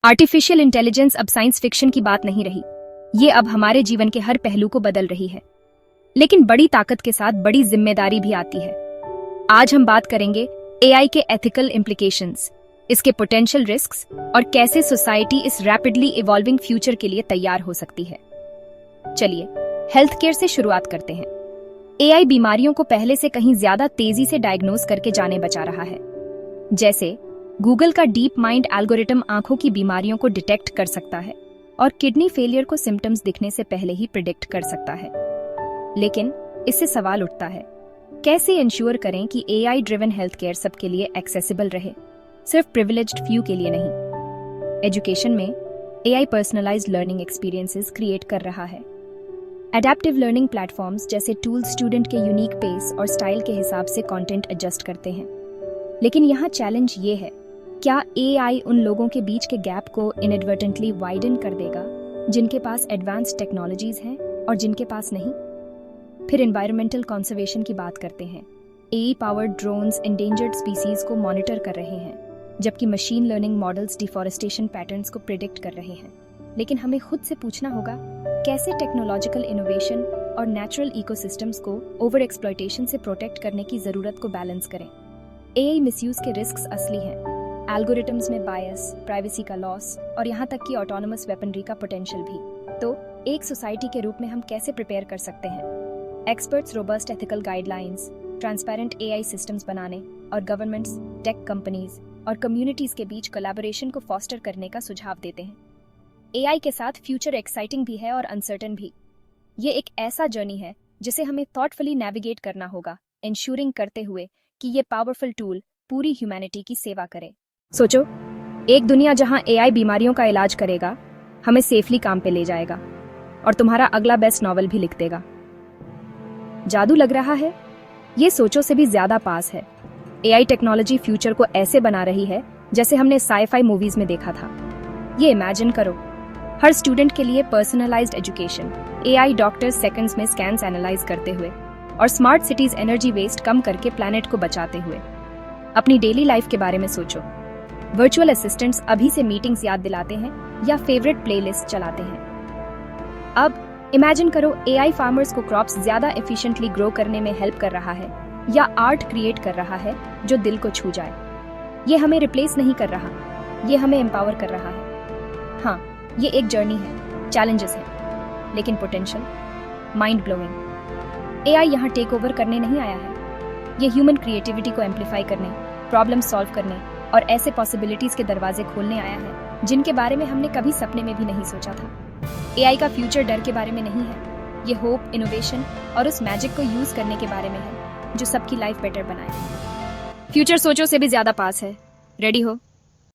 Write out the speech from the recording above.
Artificial intelligence अब science fiction की बात नहीं रही। ये अब हमारे जीवन के हर पहलू को बदल रही है। लेकिन बड़ी ताकत के साथ बड़ी जिम्मेदारी भी आती है। आज हम बात करेंगे एआई के एथिकल इम्प्लीकेशंस, इसके पोटेंशियल रिस्क्स और कैसे सोसाइटी इस रैपिडली इवॉल्विंग फ्यूचर के लिए तैयार हो सकती है। चलिए हेल्थ केयर से शुरुआत करते हैं। एआई बीमारियों को पहले से कहीं ज्यादा तेजी से डायग्नोज करके जाने बचा रहा है। जैसे गूगल का डीप माइंड एल्गोरिथम आंखों की बीमारियों को डिटेक्ट कर सकता है और किडनी फेलियर को सिम्टम्स दिखने से पहले ही प्रिडिक्ट कर सकता है। लेकिन इससे सवाल उठता है, कैसे इंश्योर करें कि एआई ड्रिवन हेल्थ केयर सबके लिए एक्सेसिबल रहे, सिर्फ प्रिविलेज्ड फ्यू के लिए नहीं। एजुकेशन में AI personalised learning experiences create कर रहा है। एडेप्टिव लर्निंग प्लेटफॉर्म्स जैसे टूल्स स्टूडेंट के यूनिक पेस और स्टाइल के हिसाब से कंटेंट एडजस्ट करते हैं। लेकिन यहाँ चैलेंज ये है, क्या एआई उन लोगों के बीच के गैप को इनएडवर्टेंटली वाइडन कर देगा जिनके पास एडवांस्ड टेक्नोलॉजीज हैं और जिनके पास नहीं? फिर एनवायरमेंटल कंजर्वेशन की बात करते हैं। AI powered drones endangered species को मॉनिटर कर रहे हैं, जबकि machine learning models deforestation patterns को प्रिडिक्ट कर रहे हैं। लेकिन हमें खुद से पूछना होगा, कैसे टेक्नोलॉजिकल इनोवेशन और नेचुरल इकोसिस्टम्स को ओवर एक्सप्लॉयटेशन से प्रोटेक्ट करने की जरूरत को बैलेंस करें। एआई मिसयूज के रिस्क्स असली हैं। एल्गोरिथम्स में बायस, प्राइवेसी का लॉस और यहाँ तक कि ऑटोनमस वेपनरी का पोटेंशियल भी। तो एक सोसाइटी के रूप में हम कैसे प्रिपेयर कर सकते हैं? Experts robust ethical guidelines, transparent AI systems बनाने और गवर्नमेंट्स, टेक कंपनीज और कम्युनिटीज के बीच कोलैबोरेशन को फॉस्टर करने का सुझाव देते हैं। एआई के साथ फ्यूचर एक्साइटिंग भी है और अनसर्टन भी। ये एक ऐसा जर्नी है जिसे हमें थॉटफुली नेविगेट करना होगा, इंश्योरिंग करते हुए कि ये पावरफुल टूल पूरी ह्यूमैनिटी की सेवा करे। सोचो, एक दुनिया जहां एआई बीमारियों का इलाज करेगा, हमें सेफली काम पे ले जाएगा और तुम्हारा अगला बेस्ट नॉवल भी लिख देगा। जादू लग रहा है? ये सोचो से भी ज्यादा पास है। एआई टेक्नोलॉजी फ्यूचर को ऐसे बना रही है जैसे हमने साई-फाई मूवीज में देखा था। ये इमेजिन करो, हर स्टूडेंट के लिए personalised education, AI doctors seconds में स्कैन्स एनालाइज करते हुए और स्मार्ट सिटीज एनर्जी वेस्ट कम करके प्लैनेट को बचाते हुए। अपनी डेली लाइफ के बारे में सोचो। वर्चुअल असिस्टेंट्स अभी से मीटिंग्स याद दिलाते हैं या फेवरेट प्लेलिस्ट चलाते हैं। अब इमेजिन करो, एआई फार्मर्स को क्रॉप्स ज्यादा एफिशिएंटली ग्रो करने में हेल्प कर रहा है या आर्ट क्रिएट कर रहा है जो दिल को छू जाए। ये हमें रिप्लेस नहीं कर रहा, ये हमें एम्पावर कर रहा है। हाँ, ये एक जर्नी है, चैलेंजेस हैं, लेकिन पोटेंशियल माइंड ब्लोइंग। एआई यहाँ टेक ओवर करने नहीं आया है। ये ह्यूमन क्रिएटिविटी को एम्पलीफाई करने, प्रॉब्लम सॉल्व करने और ऐसे पॉसिबिलिटीज के दरवाजे खोलने आया है जिनके बारे में हमने कभी सपने में भी नहीं सोचा था। एआई का फ्यूचर डर के बारे में नहीं है, ये होप, इनोवेशन और उस मैजिक को यूज करने के बारे में है जो सबकी लाइफ बेटर बनाए। फ्यूचर सोचो से भी ज्यादा पास है। रेडी हो?